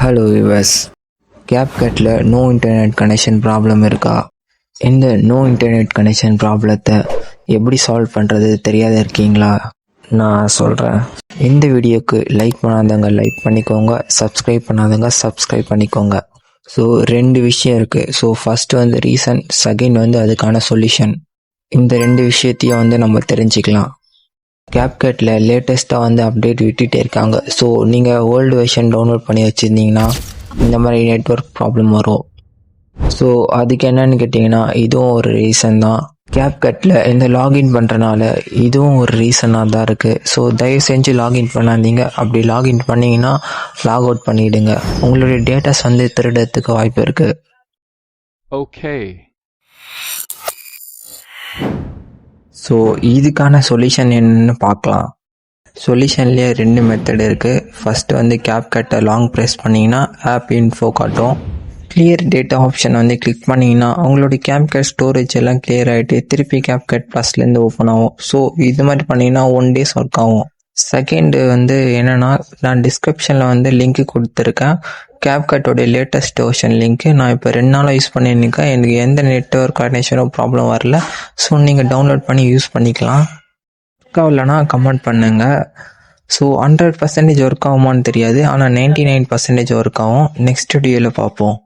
Hello yours, கேப்கட்டில் no internet connection problem இருக்கா? இந்த நோ இன்டர்நெட் கனெக்ஷன் ப்ராப்ளத்தை எப்படி சால்வ் பண்ணுறது தெரியாத இருக்கீங்களா? நான் சொல்கிறேன். இந்த வீடியோக்கு லைக் பண்ணாதவங்க லைக் பண்ணிக்கோங்க, சப்ஸ்கிரைப் பண்ணாதவங்க சப்ஸ்கிரைப் பண்ணிக்கோங்க. ஸோ 2 விஷயம் இருக்குது. ஸோ ஃபஸ்ட்டு ரீசன், செகண்ட் அதுக்கான சொல்யூஷன். இந்த 2 விஷயத்தையும் நம்ம தெரிஞ்சுக்கலாம். கேப்கட்டில் லேட்டஸ்ட்டாக அப்டேட் விட்டுட்டே இருக்காங்க. ஸோ நீங்கள் ஓல்டு வெர்ஷன் டவுன்லோட் பண்ணி வச்சுருந்தீங்கன்னா இந்த மாதிரி நெட்வொர்க் ப்ராப்ளம் வரும். ஸோ அதுக்கு என்னன்னு கேட்டிங்கன்னா, இதுவும் ஒரு ரீசன் தான். கேப்கட்டில் இந்த லாகின் பண்ணுறனால இதுவும் ஒரு ரீசனாக தான் இருக்குது. ஸோ தயவு செஞ்சு லாகின் பண்ணாதீங்க. அப்படி லாகின் பண்ணிங்கன்னா லாக் அவுட் பண்ணிவிடுங்க. உங்களுடைய டேட்டாஸ் திருடத்துக்கு வாய்ப்பு இருக்குது. Okay. ஸோ இதுக்கான சொல்யூஷன் என்னன்னு பார்க்கலாம். சொல்யூஷன்லேயே 2 மெத்தட் இருக்குது. ஃபஸ்ட்டு கேப்கட்டை லாங் ப்ரெஸ் பண்ணிங்கன்னா ஆப் இன்ஃபோ காட்டும். கிளியர் டேட்டா ஆப்ஷன் கிளிக் பண்ணிங்கன்னா அவங்களுடைய கேப்கட் ஸ்டோரேஜ் எல்லாம் கிளியர் ஆகிட்டு திருப்பி கேப்கட் ப்ளஸ்லேருந்து ஓப்பன் ஆகும். ஸோ இது மாதிரி பண்ணிங்கன்னா 1 days ஒர்க் ஆகும். செகண்டு என்னென்னா, நான் டிஸ்கிரிப்ஷனில் லிங்க் கொடுத்துருக்கேன். கேப்கட்டோடைய லேட்டஸ்ட் வெர்ஷன் லிங்க்கு நான் இப்போ 2 நாளாக யூஸ் பண்ணியிருக்கேன். எனக்கு எந்த நெட்வொர்க் கனெக்ஷனும் ப்ராப்ளம் வரல. ஸோ நீங்கள் டவுன்லோட் பண்ணி யூஸ் பண்ணிக்கலாம். ஒர்க் ஆகலைன்னா கமெண்ட் பண்ணுங்கள். ஸோ 100% ஒர்க் ஆகுமான்னு தெரியாது, ஆனால் 99% ஒர்க் ஆகும். நெக்ஸ்ட் வீடியோவில் பார்ப்போம்.